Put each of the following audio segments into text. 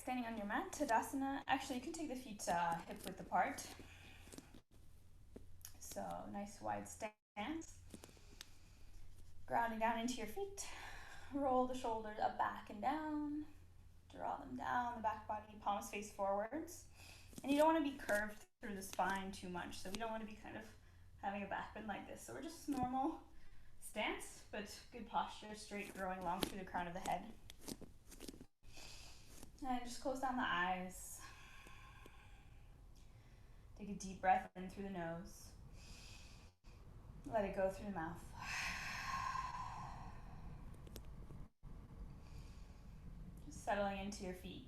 standing on your mat, Tadasana. Actually, you can take the feet hip width apart. So nice wide stance. Grounding down into your feet. Roll the shoulders up, back, and down. Draw them down the back body, palms face forwards. And you don't want to be curved through the spine too much. So we don't want to be kind of having a back bend like this. So we're just normal stance, but good posture, straight, growing long through the crown of the head. And just close down the eyes. Take a deep breath in through the nose. Let it go through the mouth. Just settling into your feet.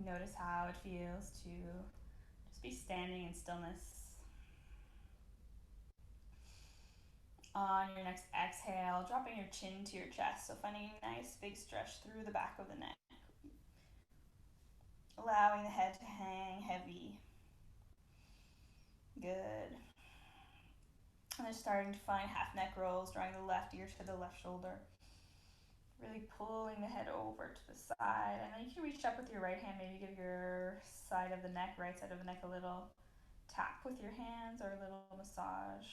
Notice how it feels to just be standing in stillness. On your next exhale, dropping your chin to your chest. So finding a nice big stretch through the back of the neck. Allowing the head to hang heavy. Good. And then starting to find half neck rolls, drawing the left ear to the left shoulder. Really pulling the head over to the side. And then you can reach up with your right hand, maybe give your side of the neck, right side of the neck, a little tap with your hands or a little massage.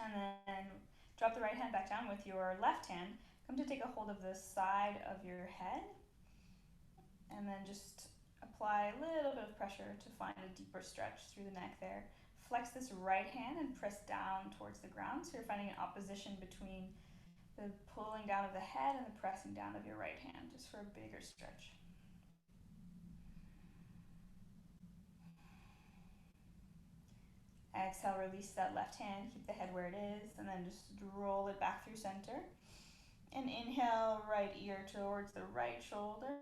And then drop the right hand back down with your left hand. Come to take a hold of the side of your head. And then just apply a little bit of pressure to find a deeper stretch through the neck there. Flex this right hand and press down towards the ground. So you're finding an opposition between the pulling down of the head and the pressing down of your right hand, just for a bigger stretch. Exhale, release that left hand, keep the head where it is, and then just roll it back through center. And inhale, right ear towards the right shoulder.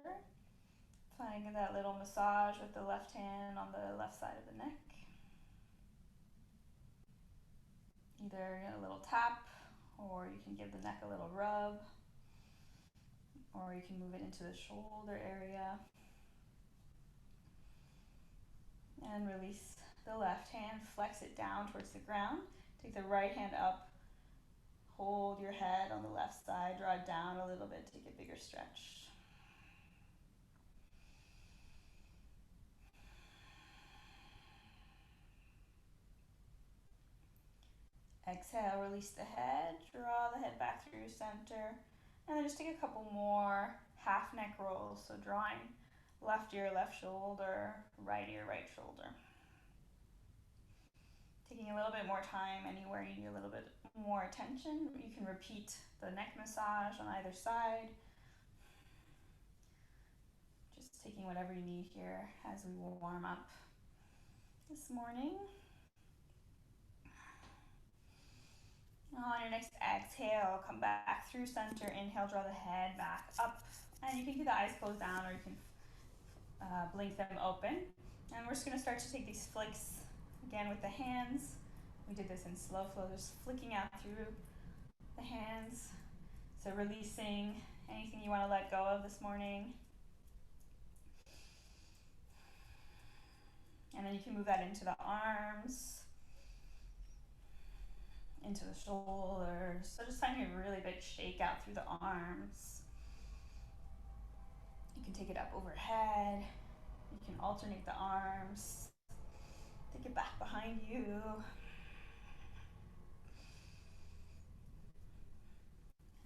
Finding that little massage with the left hand on the left side of the neck. Either a little tap, or you can give the neck a little rub, or you can move it into the shoulder area. And release the left hand, flex it down towards the ground. Take the right hand up, hold your head on the left side, draw it down a little bit, take a bigger stretch. Exhale, release the head, draw the head back through center, and then just take a couple more half neck rolls. So drawing left ear, left shoulder, right ear, right shoulder. Taking a little bit more time, anywhere you need a little bit more attention, you can repeat the neck massage on either side. Just taking whatever you need here as we warm up this morning. On your next exhale, come back through center. Inhale, draw the head back up. And you can keep the eyes closed down, or you can blink them open. And we're just going to start to take these flicks again with the hands. We did this in slow flow, just flicking out through the hands. So releasing anything you want to let go of this morning. And then you can move that into the arms, into the shoulders. So just finding a really big shake out through the arms. You can take it up overhead. You can alternate the arms. Take it back behind you.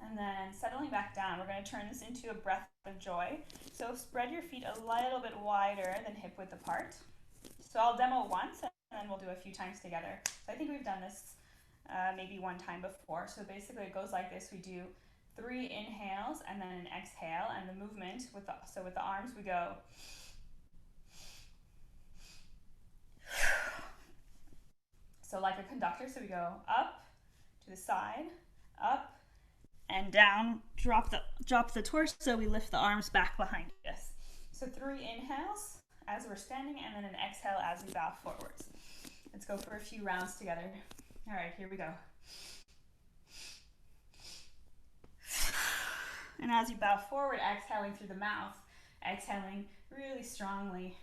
And then settling back down, we're going to turn this into a breath of joy. So spread your feet a little bit wider than hip width apart. So I'll demo once, and then we'll do a few times together. So I think we've done this maybe one time before. So basically it goes like this. We do 3 inhales and then an exhale, and the movement with the arms we go so like a conductor. So we go up to the side, up and down, drop the torso, we lift the arms back behind us. So 3 inhales as we're standing, and then an exhale as we bow forwards. Let's go for a few rounds together. All right, here we go. And as you bow forward, exhaling through the mouth, exhaling really strongly.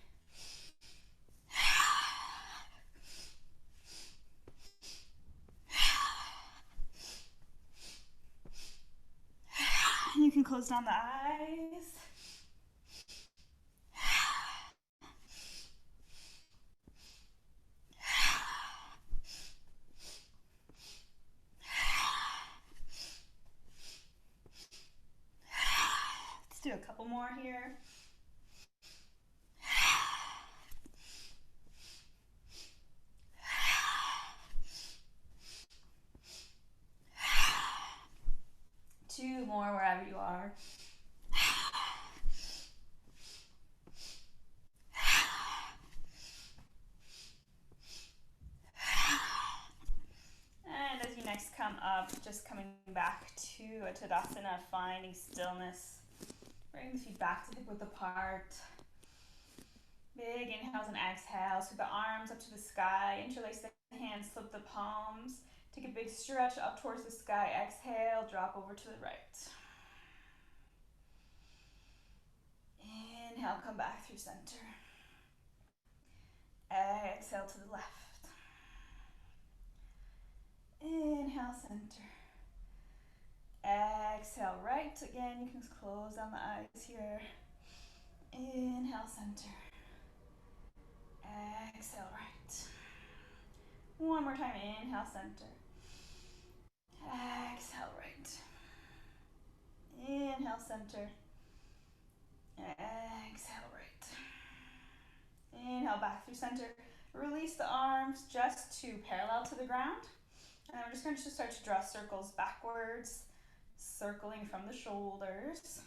close down the eyes. Let's do a couple more here. Two more wherever you are. And as you next come up, just coming back to a Tadasana, finding stillness. Bring the feet back to hip width apart. Big inhales and exhales. Sweep the arms up to the sky. Interlace the hands, flip the palms. Take a big stretch up towards the sky. Exhale, drop over to the right. Inhale, come back through center. Exhale to the left. Inhale, center. Exhale, right. Again, you can close down the eyes here. Inhale, center. Exhale, right. One more time. Inhale, center. Exhale, right. Inhale, center. Exhale, right. Inhale, back through center. Release the arms just to parallel to the ground. And we're just going to start to draw circles backwards, circling from the shoulders.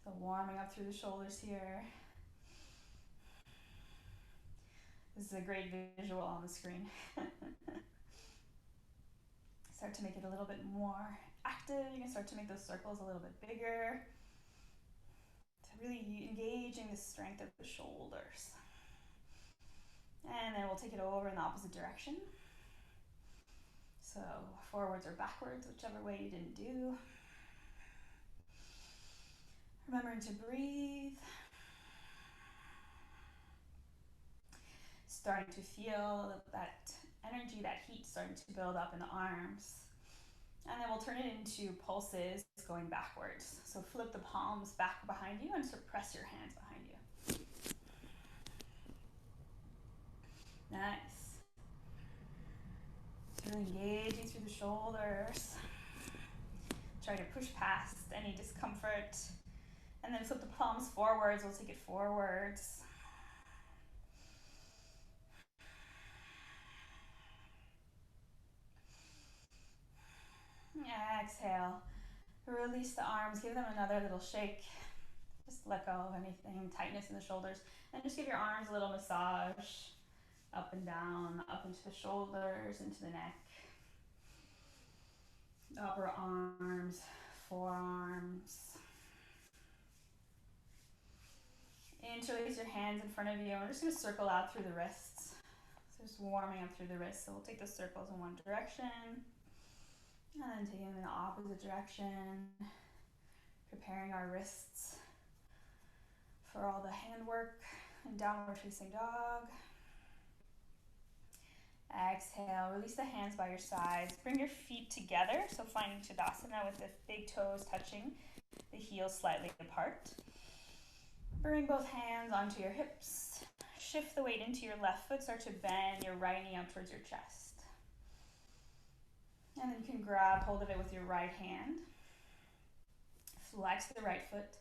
So warming up through the shoulders here. This is a great visual on the screen. Start to make it a little bit more active. You can start to make those circles a little bit bigger. To really engaging the strength of the shoulders. And then we'll take it over in the opposite direction. So forwards or backwards, whichever way you didn't do. Remembering to breathe. Starting to feel that energy, that heat starting to build up in the arms. And then we'll turn it into pulses going backwards. So flip the palms back behind you and press your hands behind you. Nice. So really engaging through the shoulders. Try to push past any discomfort. And then flip the palms forwards. We'll take it forwards. Exhale. Release the arms. Give them another little shake. Just let go of anything, tightness in the shoulders. And just give your arms a little massage. Up and down, up into the shoulders, into the neck. Upper arms, forearms. Interlace your hands in front of you. We're just going to circle out through the wrists. So just warming up through the wrists. So we'll take the circles in one direction. And then taking them in the opposite direction. Preparing our wrists for all the hand work and downward facing dog. Exhale, release the hands by your sides. Bring your feet together. So finding Tadasana with the big toes touching, the heels slightly apart. Bring both hands onto your hips. Shift the weight into your left foot. Start to bend your right knee up towards your chest. And then you can grab hold of it with your right hand. Flex the right foot.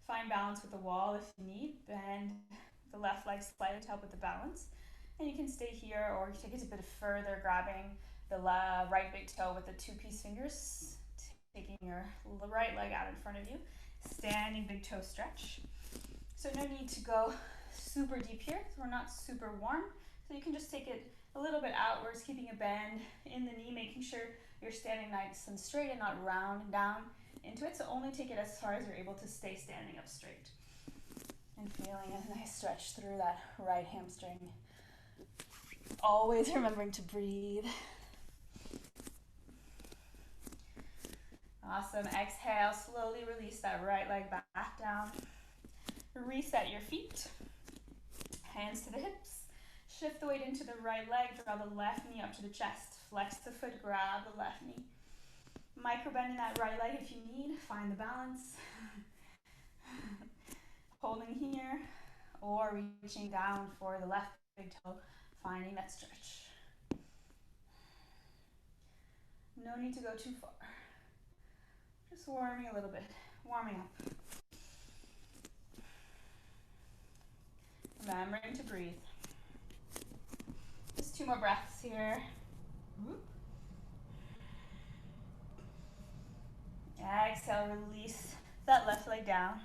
Find balance with the wall if you need. Bend the left leg slightly to help with the balance. And you can stay here or you take it a bit further, grabbing the right big toe with the two-piece fingers, taking your right leg out in front of you. Standing big toe stretch. So no need to go super deep here, so we're not super warm. So you can just take it a little bit outwards, keeping a bend in the knee, making sure you're standing nice and straight and not rounding down into it. So only take it as far as you're able to stay standing up straight. And feeling a nice stretch through that right hamstring. Always remembering to breathe. Awesome. Exhale, slowly release that right leg back down. Reset your feet. Hands to the hips. Shift the weight into the right leg. Draw the left knee up to the chest. Flex the foot, grab the left knee. Micro bending that right leg if you need. Find the balance. Holding here, or reaching down for the left big toe, finding that stretch. No need to go too far. Just warming a little bit, warming up. Remembering to breathe. Just 2 more breaths here. Exhale, release that left leg down.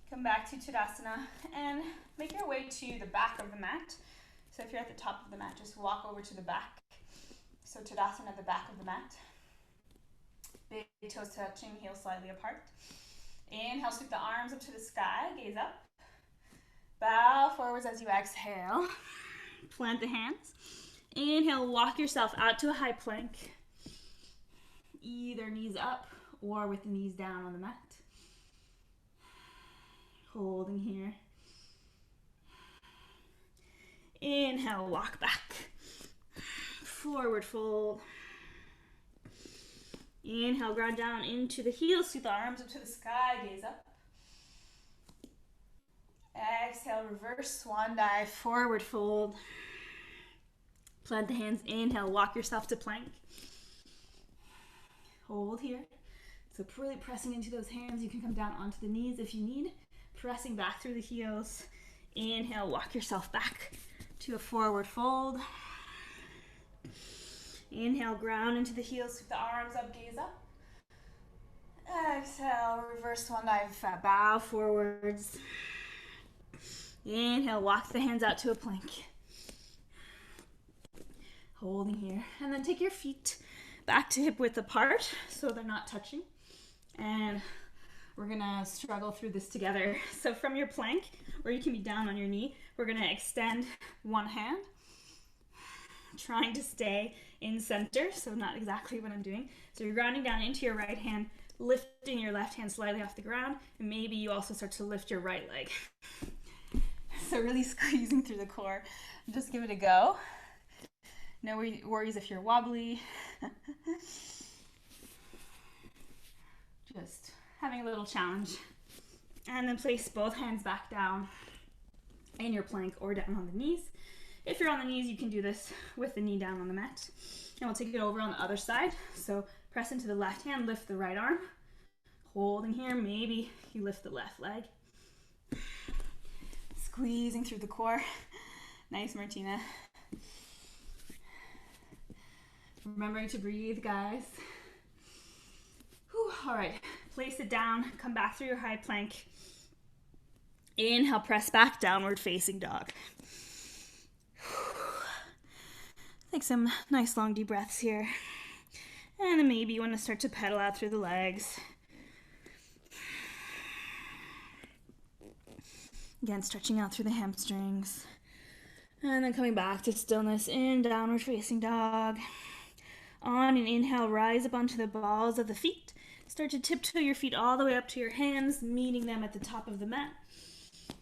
Come back to Tadasana and make your way to the back of the mat. So if you're at the top of the mat, just walk over to the back. So Tadasana at the back of the mat. Big toes touching, heels slightly apart. Inhale, sweep the arms up to the sky, gaze up. Bow forwards as you exhale. Plant the hands. Inhale, walk yourself out to a high plank. Either knees up or with the knees down on the mat. Holding here. Inhale, walk back. Forward fold. Inhale, ground down into the heels. Sweep the arms up to the sky. Gaze up. Exhale, reverse swan dive. Forward fold. Plant the hands. Inhale, walk yourself to plank. Hold here. So really pressing into those hands. You can come down onto the knees if you need. Pressing back through the heels. Inhale, walk yourself back to a forward fold. Inhale, ground into the heels, sweep the arms up, gaze up. Exhale, reverse swan dive, bow forwards. Inhale, walk the hands out to a plank. Holding here. And then take your feet back to hip width apart so they're not touching. And we're gonna struggle through this together. So from your plank, or you can be down on your knee, we're gonna extend one hand, trying to stay in center, so not exactly what I'm doing. So you're grounding down into your right hand, lifting your left hand slightly off the ground, and maybe you also start to lift your right leg. So really squeezing through the core. Just give it a go. No worries if you're wobbly. Just having a little challenge. And then place both hands back down in your plank or down on the knees. If you're on the knees, you can do this with the knee down on the mat. And we'll take it over on the other side. So press into the left hand, lift the right arm. Holding here, maybe you lift the left leg. Squeezing through the core. Nice, Martina. Remembering to breathe, guys. Whew, all right, place it down, come back through your high plank. Inhale, press back, downward facing dog. Take some nice long deep breaths here. And then maybe you want to start to pedal out through the legs. Again, stretching out through the hamstrings. And then coming back to stillness in downward facing dog. On an inhale, rise up onto the balls of the feet. Start to tiptoe your feet all the way up to your hands, meeting them at the top of the mat.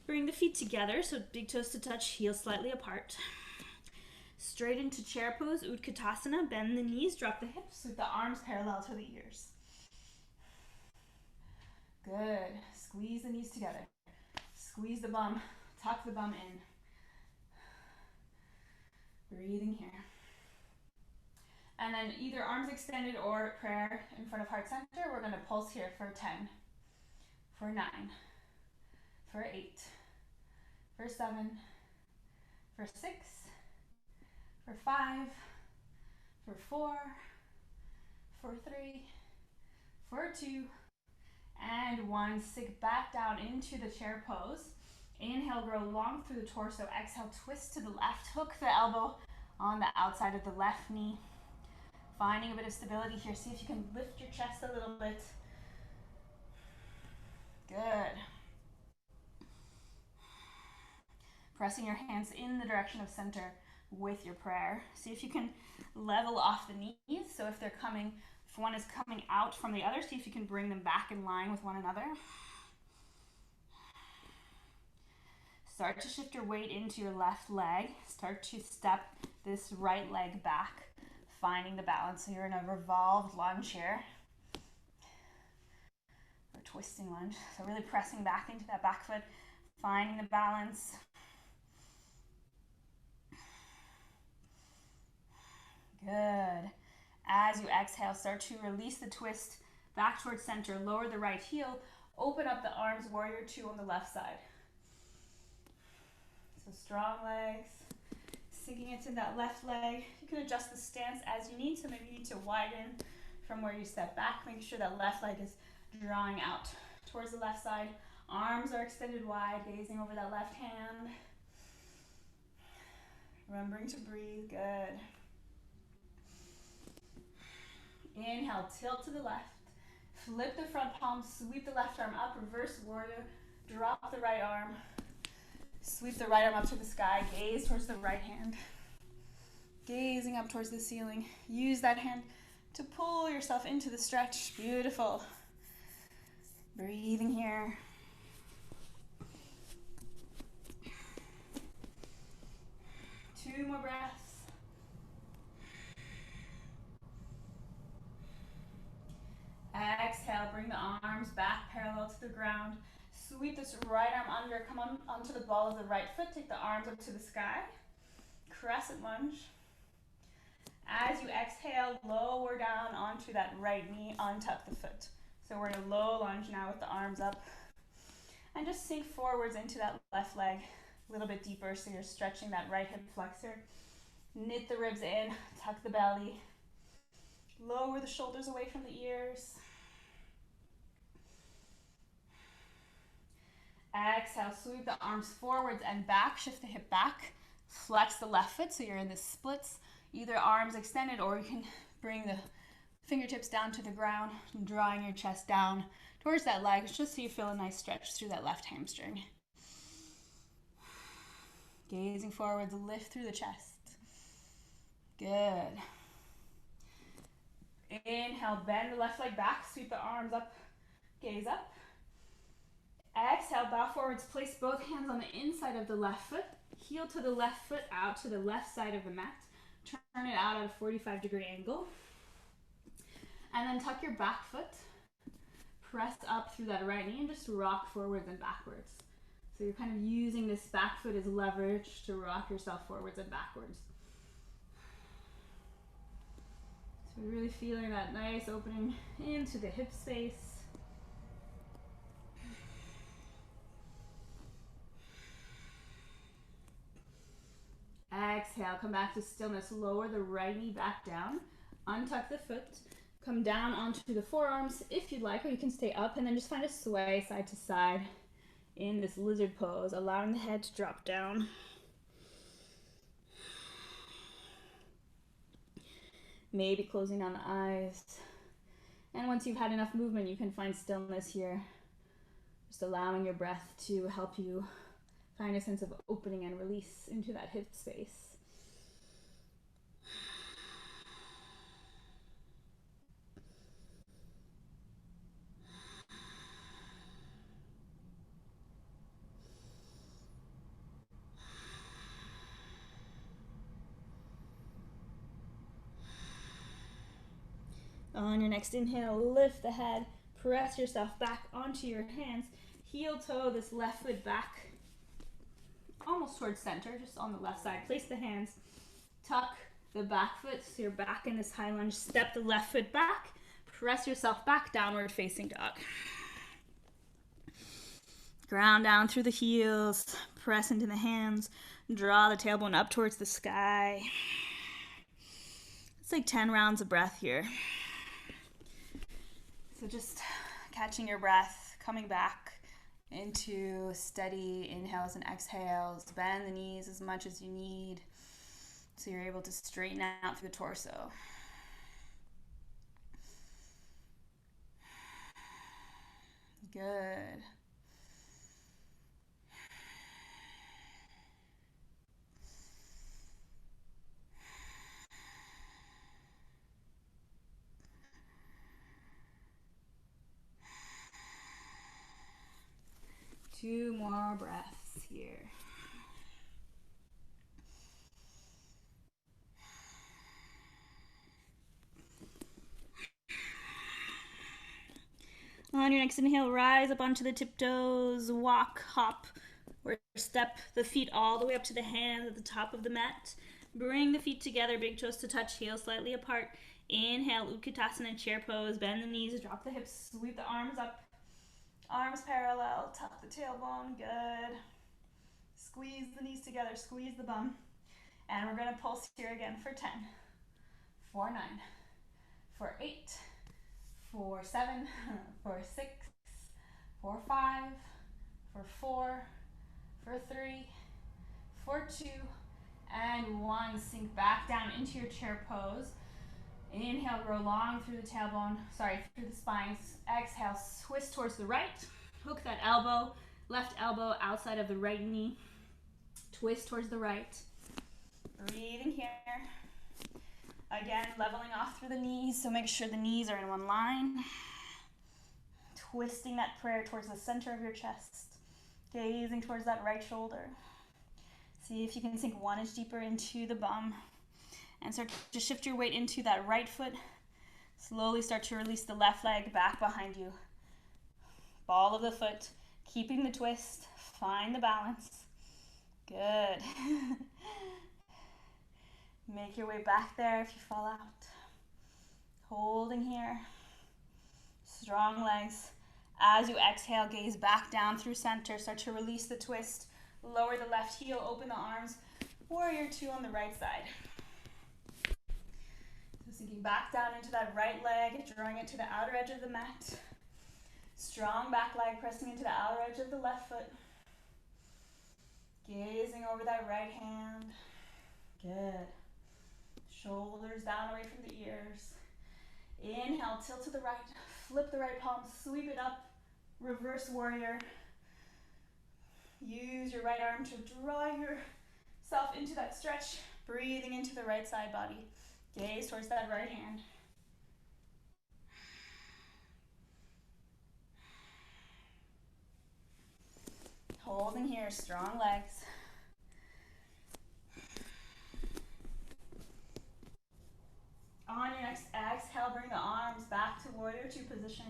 Bring the feet together, so big toes to touch, heels slightly apart. Straight into chair pose, Utkatasana. Bend the knees, drop the hips with the arms parallel to the ears. Good. Squeeze the knees together. Squeeze the bum, tuck the bum in. Breathing here. And then either arms extended or prayer in front of heart center. We're going to pulse here for 10, for 9, for 8, for 7, for 6, for 5, for 4, for 3, for 2, and 1. Sink back down into the chair pose. Inhale, grow long through the torso. Exhale, twist to the left. Hook the elbow on the outside of the left knee. Finding a bit of stability here. See if you can lift your chest a little bit. Good. Pressing your hands in the direction of center with your prayer. See if you can level off the knees. So if one is coming out from the other, see if you can bring them back in line with one another. Start to shift your weight into your left leg. Start to step this right leg back. finding the balance. So you're in a revolved lunge here, or twisting lunge. So really pressing back into that back foot, finding the balance. Good. As you exhale, start to release the twist back towards center. Lower the right heel. Open up the arms, warrior two on the left side. So strong legs. Sinking into that left leg. You can adjust the stance as you need. So maybe you need to widen from where you step back. Make sure that left leg is drawing out towards the left side. Arms are extended wide, gazing over that left hand. Remembering to breathe. Good. Inhale, tilt to the left. Flip the front palm, sweep the left arm up, reverse warrior, drop the right arm. Sweep the right arm up to the sky, gaze towards the right hand. Gazing up towards the ceiling. Use that hand to pull yourself into the stretch. Beautiful. Breathing here. Two more breaths. Exhale, bring the arms back parallel to the ground. Sweep this right arm under, come on onto the ball of the right foot, take the arms up to the sky. Crescent lunge. As you exhale, lower down onto that right knee, untuck the foot. So we're in a low lunge now with the arms up. And just sink forwards into that left leg a little bit deeper so you're stretching that right hip flexor. Knit the ribs in, tuck the belly. Lower the shoulders away from the ears. Exhale, sweep the arms forwards and back, shift the hip back. Flex the left foot so you're in the splits. Either arms extended or you can bring the fingertips down to the ground, drawing your chest down towards that leg just so you feel a nice stretch through that left hamstring. Gazing forwards, lift through the chest. Good. Inhale, bend the left leg back, sweep the arms up, gaze up. Exhale, bow forwards, place both hands on the inside of the left foot, heel to the left foot out to the left side of the mat. Turn it out at a 45-degree angle. And then tuck your back foot, press up through that right knee and just rock forwards and backwards. So you're kind of using this back foot as leverage to rock yourself forwards and backwards. So we're really feeling that nice opening into the hip space. Exhale, come back to stillness. Lower the right knee back down. Untuck the foot. Come down onto the forearms if you'd like, or you can stay up and then just find a sway side to side in this lizard pose, allowing the head to drop down. Maybe closing down the eyes. And once you've had enough movement, you can find stillness here. Just allowing your breath to help you find a sense of opening and release into that hip space. On your next inhale, lift the head, press yourself back onto your hands, heel toe this left foot back, almost towards center, just on the left side. Place the hands, tuck the back foot, so you're back in this high lunge. Step the left foot back, press yourself back, downward facing dog. Ground down through the heels, press into the hands, draw the tailbone up towards the sky. It's like 10 rounds of breath here. So just catching your breath, coming back into steady inhales and exhales. Bend the knees as much as you need so you're able to straighten out through the torso. Good. Two more breaths here. On your next inhale, rise up onto the tiptoes, walk, hop, or step the feet all the way up to the hands at the top of the mat. Bring the feet together, big toes to touch, heels slightly apart. Inhale, Utkatasana, chair pose, bend the knees, drop the hips, sweep the arms up. Arms parallel, tuck the tailbone, good. Squeeze the knees together, squeeze the bum. And we're gonna pulse here again for 10, for 9, for 8, for 7, for 6, for 5, for 4, for 3, for 2, and 1. Sink back down into your chair pose. Inhale, grow long through the tailbone, through the spine. Exhale, twist towards the right. Hook that elbow, left elbow outside of the right knee. Twist towards the right. Breathing here. Again, leveling off through the knees, so make sure the knees are in one line. Twisting that prayer towards the center of your chest. Gazing towards that right shoulder. See if you can sink 1 inch deeper into the bum. And start to shift your weight into that right foot. Slowly start to release the left leg back behind you. Ball of the foot, keeping the twist. Find the balance. Good. Make your way back there if you fall out. Holding here. Strong legs. As you exhale, gaze back down through center. Start to release the twist. Lower the left heel, open the arms. Warrior 2 on the right side. So sinking back down into that right leg, drawing it to the outer edge of the mat. Strong back leg pressing into the outer edge of the left foot. Gazing over that right hand. Good. Shoulders down away from the ears. Inhale, tilt to the right. Flip the right palm, sweep it up. Reverse warrior. Use your right arm to draw yourself into that stretch. Breathing into the right side body. Gaze towards that right hand. Holding here, strong legs. On your next exhale, bring the arms back to warrior 2 position.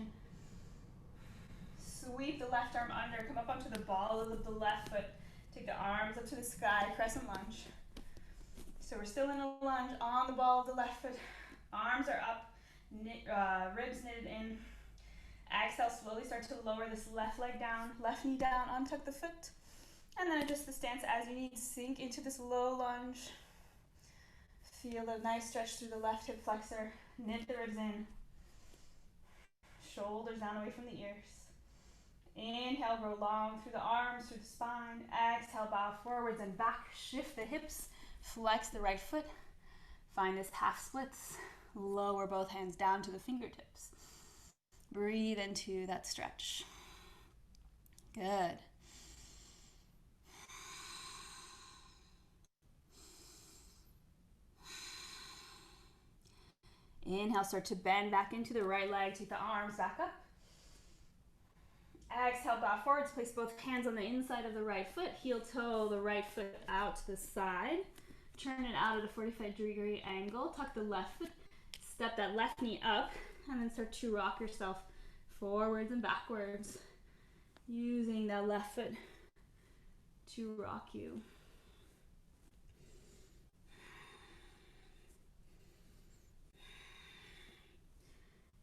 Sweep the left arm under, come up onto the ball of the left foot. Take the arms up to the sky, crescent lunge. So we're still in a lunge on the ball of the left foot. Arms are up, ribs knitted in. Exhale, slowly start to lower this left leg down, left knee down, untuck the foot. And then adjust the stance as you need. Sink into this low lunge. Feel a nice stretch through the left hip flexor. Knit the ribs in. Shoulders down away from the ears. Inhale, grow long through the arms, through the spine. Exhale, bow forwards and back. Shift the hips. Flex the right foot. Find this half splits. Lower both hands down to the fingertips. Breathe into that stretch. Good. Inhale, start to bend back into the right leg. Take the arms back up. Exhale, bow forwards. Place both hands on the inside of the right foot. Heel toe the right foot out to the side. Turn it out at a 45-degree angle. Tuck the left foot. Step that left knee up. And then start to rock yourself forwards and backwards. Using that left foot to rock you.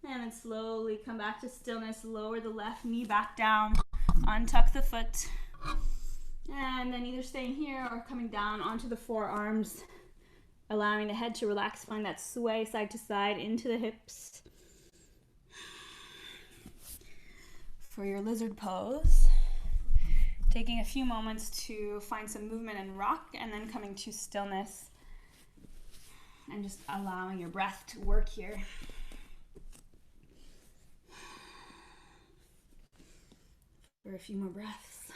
And then slowly come back to stillness. Lower the left knee back down. Untuck the foot. And then either staying here or coming down onto the forearms. Allowing the head to relax. Find that sway side to side into the hips. For your lizard pose, taking a few moments to find some movement and rock, and then coming to stillness. And just allowing your breath to work here. For a few more breaths.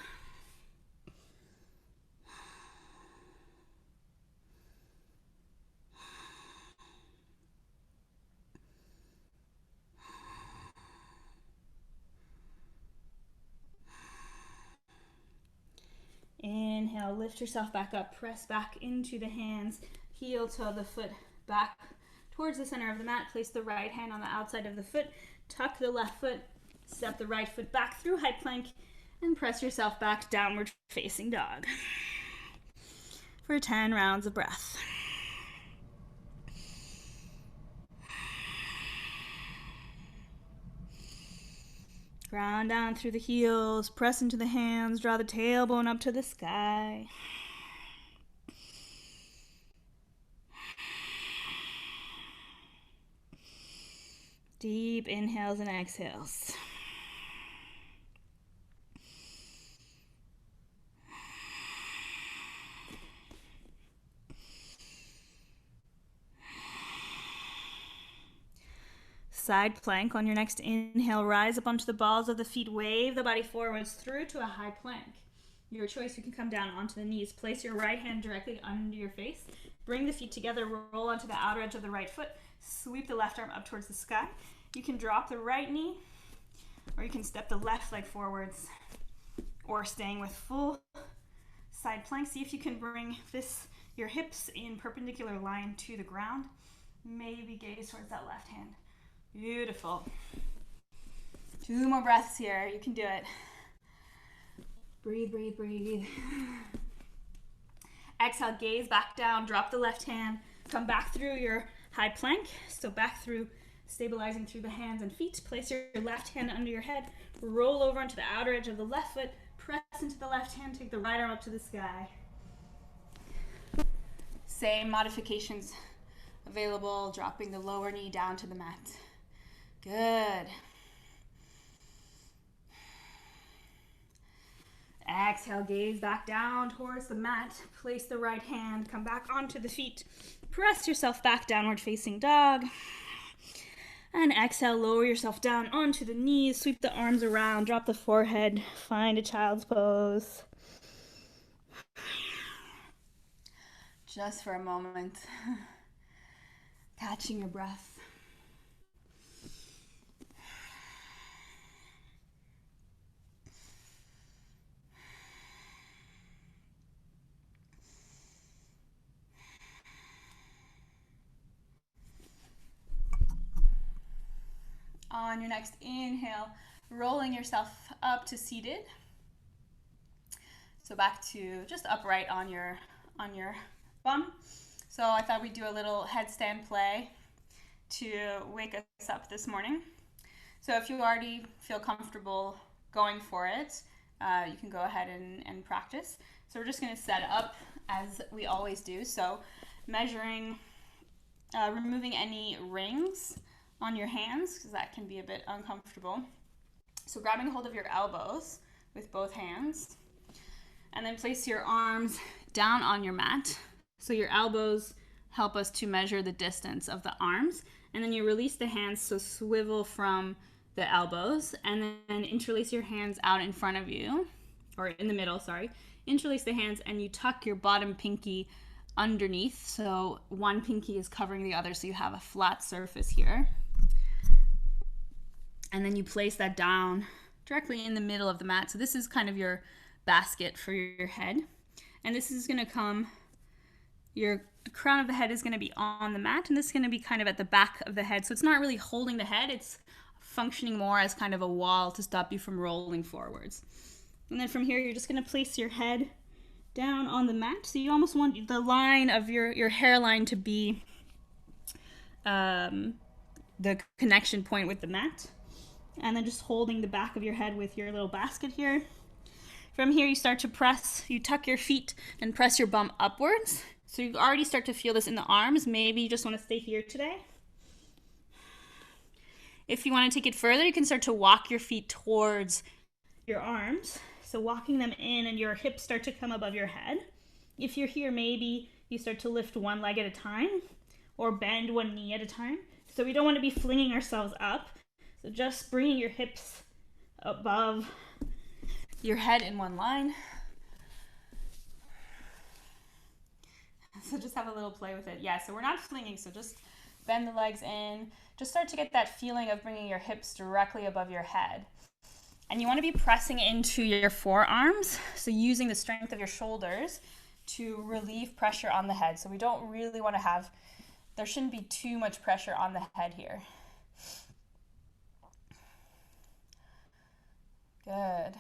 Inhale, lift yourself back up, press back into the hands, heel toe the foot back towards the center of the mat. Place the right hand on the outside of the foot, tuck the left foot Step the right foot back through high plank and press yourself back, downward facing dog, for 10 rounds of breath. Ground down through the heels, press into the hands, draw the tailbone up to the sky. Deep inhales and exhales. Side plank. On your next inhale, rise up onto the balls of the feet, wave the body forwards through to a high plank. Your choice, you can come down onto the knees. Place your right hand directly under your face. Bring the feet together, roll onto the outer edge of the right foot. Sweep the left arm up towards the sky. You can drop the right knee, or you can step the left leg forwards, or staying with full side plank. See if you can bring your hips in perpendicular line to the ground. Maybe gaze towards that left hand. Beautiful. 2 more breaths here. You can do it. Breathe, breathe, breathe. Exhale, gaze back down, drop the left hand, come back through your high plank. So back through, stabilizing through the hands and feet. Place your left hand under your head, roll over onto the outer edge of the left foot, press into the left hand, take the right arm up to the sky. Same modifications available, dropping the lower knee down to the mat. Good. Exhale, gaze back down towards the mat. Place the right hand, come back onto the feet. Press yourself back, downward facing dog. And exhale, lower yourself down onto the knees. Sweep the arms around, drop the forehead. Find a child's pose. Just for a moment. Catching your breath. On your next inhale, rolling yourself up to seated. So back to just upright on your bum. So I thought we'd do a little headstand play to wake us up this morning. So if you already feel comfortable going for it, you can go ahead and practice. So we're just going to set up as we always do. So measuring, removing any rings on your hands, because that can be a bit uncomfortable. So grabbing hold of your elbows with both hands, and then place your arms down on your mat. So your elbows help us to measure the distance of the arms, and then you release the hands, so swivel from the elbows, and then interlace your hands out in front of you, or in the middle, sorry. Interlace the hands, and you tuck your bottom pinky underneath, so one pinky is covering the other, so you have a flat surface here. And then you place that down directly in the middle of the mat. So this is kind of your basket for your head. And this is going to come, the crown of the head is going to be on the mat, and this is going to be kind of at the back of the head. So it's not really holding the head, it's functioning more as kind of a wall to stop you from rolling forwards. And then from here, you're just going to place your head down on the mat. So you almost want the line of your hairline to be the connection point with the mat. And then just holding the back of your head with your little basket here. From here, you start to press, you tuck your feet and press your bum upwards. So you already start to feel this in the arms. Maybe you just want to stay here today. If you want to take it further, you can start to walk your feet towards your arms. So walking them in, and your hips start to come above your head. If you're here, maybe you start to lift one leg at a time or bend one knee at a time. So we don't want to be flinging ourselves up. So just bringing your hips above your head in one line. So just have a little play with it. Yeah, so we're not flinging, so just bend the legs in. Just start to get that feeling of bringing your hips directly above your head. And you want to be pressing into your forearms, so using the strength of your shoulders to relieve pressure on the head. So we don't really want to have, there shouldn't be too much pressure on the head here. Good.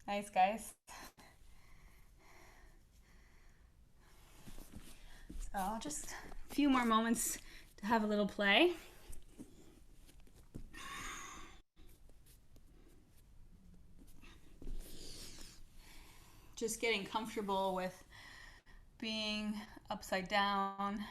Nice, guys. So just a few more moments to have a little play. Just getting comfortable with being upside down.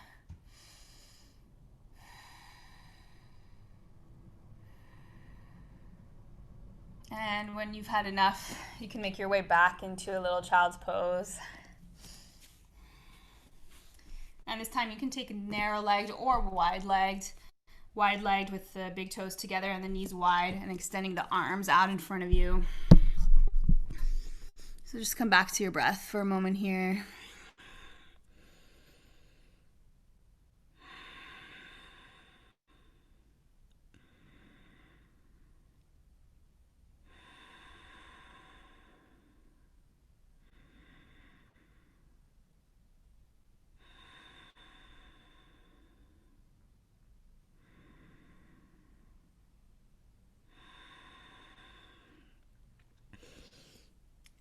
And when you've had enough, you can make your way back into a little child's pose. And this time you can take a narrow-legged or wide-legged. Wide-legged with the big toes together and the knees wide and extending the arms out in front of you. So just come back to your breath for a moment here.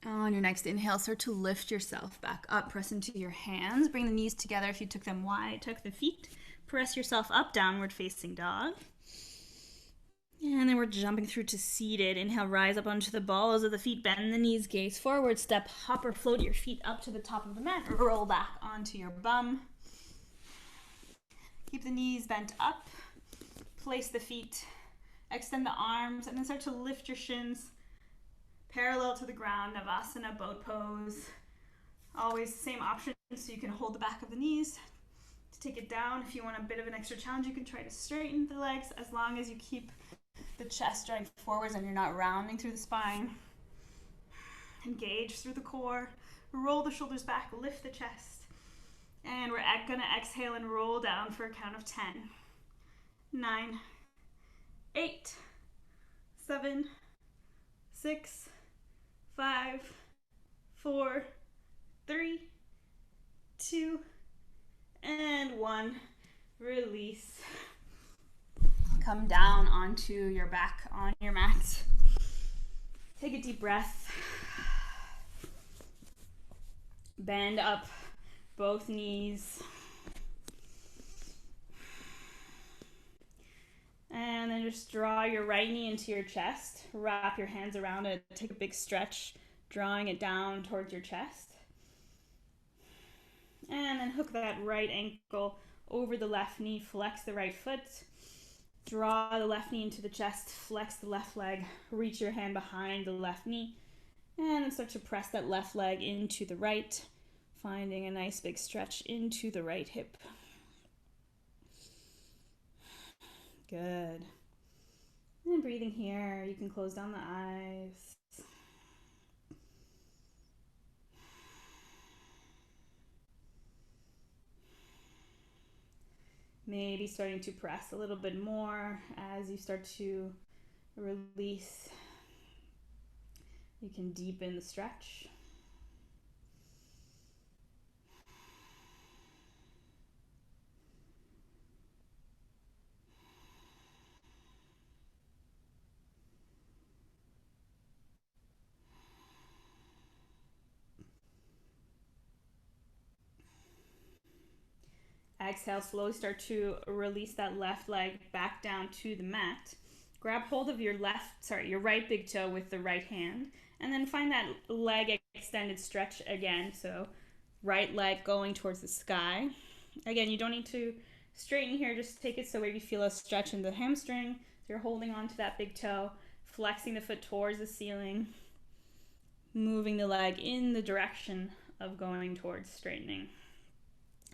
On your next inhale, start to lift yourself back up. Press into your hands. Bring the knees together if you took them wide. Tuck the feet. Press yourself up, downward facing dog. And then we're jumping through to seated. Inhale, rise up onto the balls of the feet. Bend the knees, gaze forward. Step, hop, or float your feet up to the top of the mat. Roll back onto your bum. Keep the knees bent up. Place the feet. Extend the arms. And then start to lift your shins parallel to the ground, Navasana, boat pose. Always the same option, so you can hold the back of the knees to take it down. If you want a bit of an extra challenge, you can try to straighten the legs as long as you keep the chest drawing forwards and you're not rounding through the spine. Engage through the core. Roll the shoulders back, lift the chest. And we're gonna exhale and roll down for a count of 10, 9, 8, 7, 6, 5, 4, 3, 2, and 1. Release. Come down onto your back on your mat. Take a deep breath. Bend up both knees. And then just draw your right knee into your chest. Wrap your hands around it. Take a big stretch, drawing it down towards your chest. And then hook that right ankle over the left knee. Flex the right foot. Draw the left knee into the chest. Flex the left leg. Reach your hand behind the left knee. And then start to press that left leg into the right. Finding a nice big stretch into the right hip. Good. And breathing here, you can close down the eyes. Maybe starting to press a little bit more as you start to release. You can deepen the stretch. Exhale, slowly start to release that left leg back down to the mat. Grab hold of your right big toe with the right hand, and then find that leg extended stretch again. So right leg going towards the sky. Again, you don't need to straighten here, just take it so where you feel a stretch in the hamstring. So you're holding on to that big toe, flexing the foot towards the ceiling, moving the leg in the direction of going towards straightening.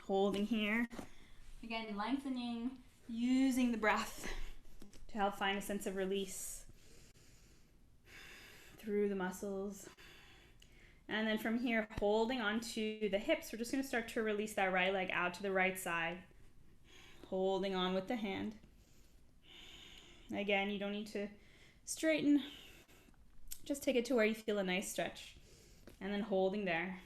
Holding here. Again, lengthening, using the breath to help find a sense of release through the muscles. And then from here, holding onto the hips, we're just going to start to release that right leg out to the right side. Holding on with the hand. Again, you don't need to straighten. Just take it to where you feel a nice stretch. And then holding there.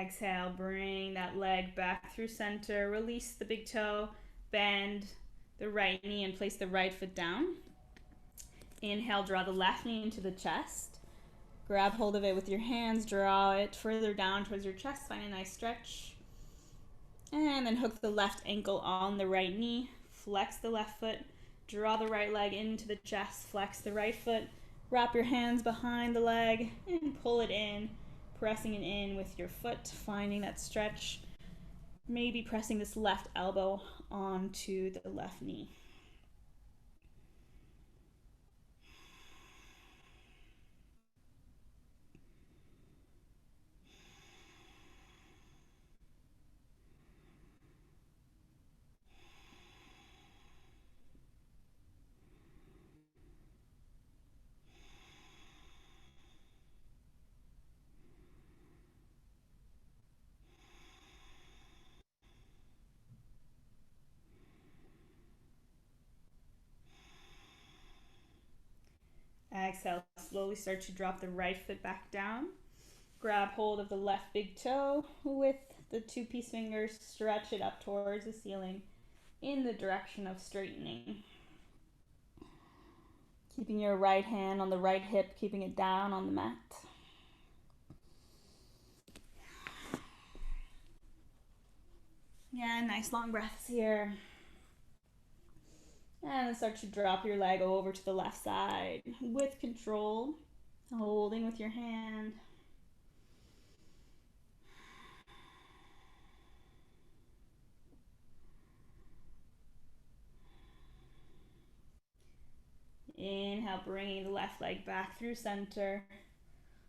Exhale, bring that leg back through center. Release the big toe, bend the right knee and place the right foot down. Inhale, draw the left knee into the chest. Grab hold of it with your hands, draw it further down towards your chest, find a nice stretch. And then hook the left ankle on the right knee, flex the left foot, draw the right leg into the chest, flex the right foot, wrap your hands behind the leg and pull it in, pressing it in with your foot, finding that stretch, maybe pressing this left elbow onto the left knee. Exhale, slowly start to drop the right foot back down. Grab hold of the left big toe with the two-piece fingers, stretch it up towards the ceiling in the direction of straightening. Keeping your right hand on the right hip, keeping it down on the mat. Yeah, nice long breaths here. And then start to drop your leg over to the left side with control, holding with your hand. Inhale, bringing the left leg back through center.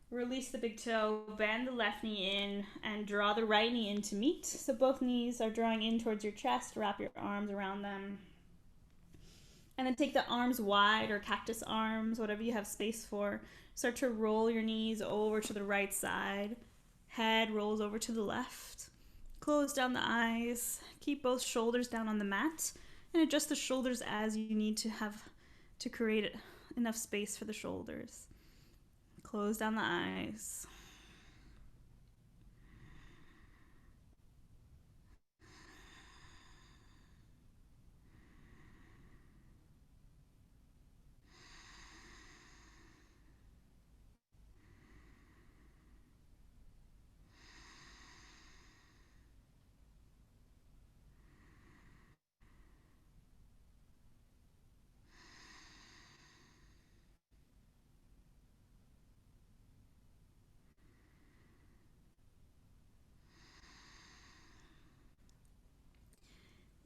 Release the big toe, bend the left knee in, and draw the right knee in to meet. So both knees are drawing in towards your chest. Wrap your arms around them. And then take the arms wide, or cactus arms, whatever you have space for. Start to roll your knees over to the right side. Head rolls over to the left. Close down the eyes. Keep both shoulders down on the mat. And adjust the shoulders as you need to have to create enough space for the shoulders. Close down the eyes.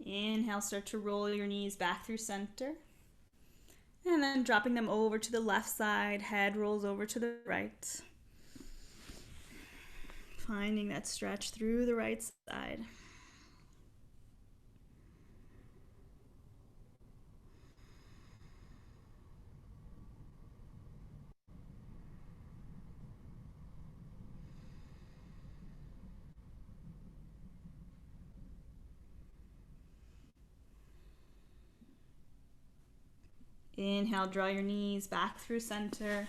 Inhale, start to roll your knees back through center. And then dropping them over to the left side, head rolls over to the right. Finding that stretch through the right side. Inhale, draw your knees back through center.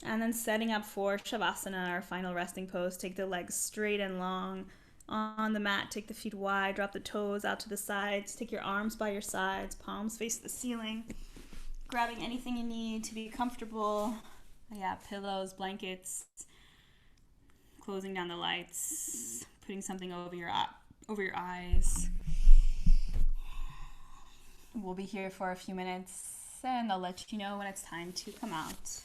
And then setting up for Shavasana, our final resting pose. Take the legs straight and long on the mat. Take the feet wide, drop the toes out to the sides. Take your arms by your sides, palms face the ceiling. Grabbing anything you need to be comfortable. Yeah, pillows, blankets. Closing down the lights. Putting something over your eyes. We'll be here for a few minutes and I'll let you know when it's time to come out.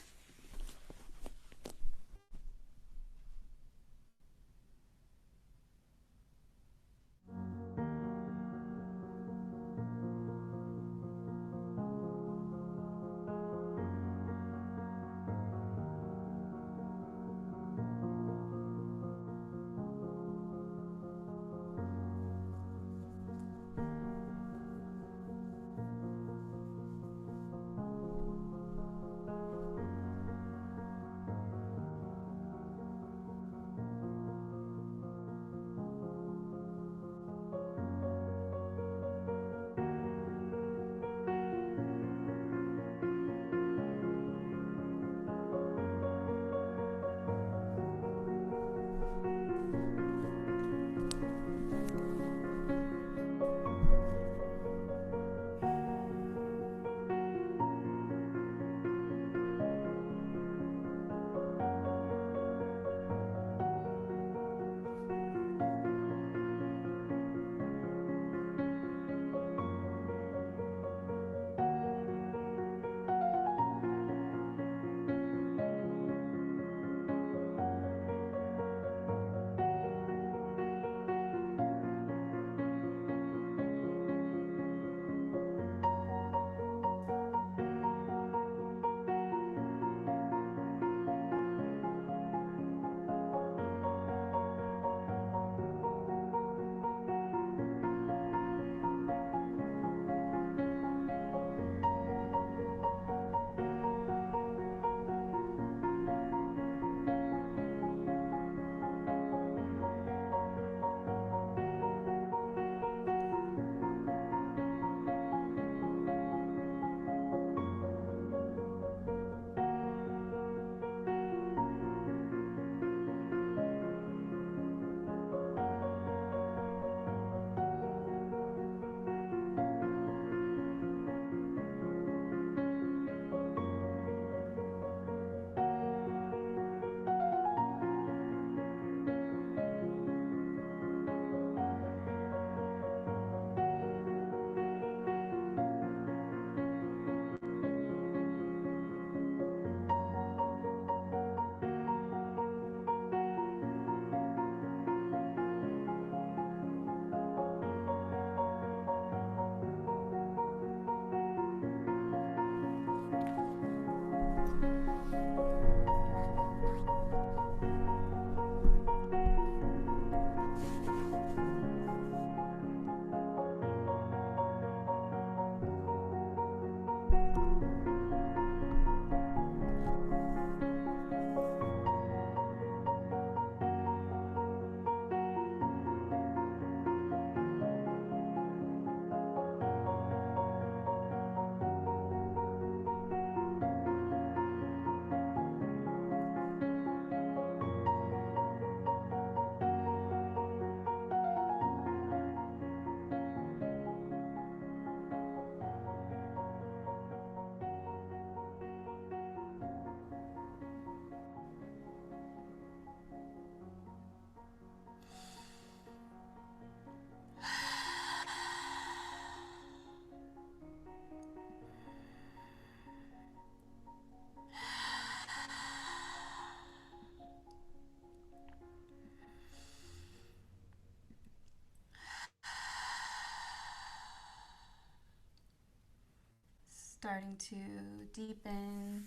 Starting to deepen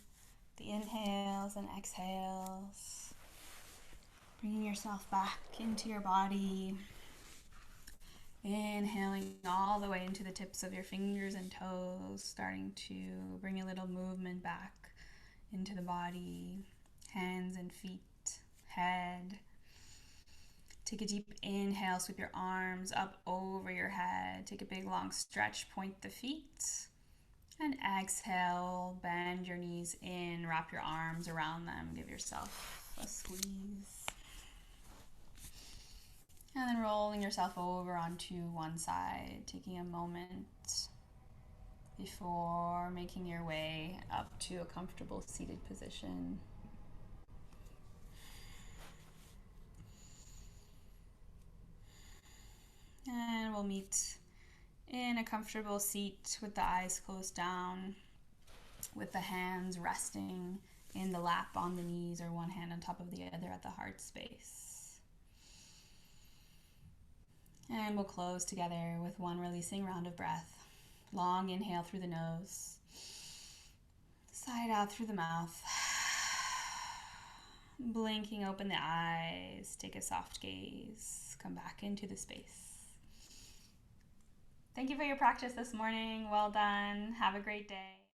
the inhales and exhales. Bringing yourself back into your body. Inhaling all the way into the tips of your fingers and toes. Starting to bring a little movement back into the body. Hands and feet, head. Take a deep inhale, sweep your arms up over your head. Take a big long stretch, point the feet. And exhale, bend your knees in, wrap your arms around them, give yourself a squeeze. And then rolling yourself over onto one side, taking a moment before making your way up to a comfortable seated position. And we'll meet in a comfortable seat with the eyes closed down, with the hands resting in the lap on the knees or one hand on top of the other at the heart space. And we'll close together with one releasing round of breath. Long inhale through the nose, sigh out through the mouth. Blinking open the eyes, take a soft gaze, come back into the space. Thank you for your practice this morning. Well done. Have a great day.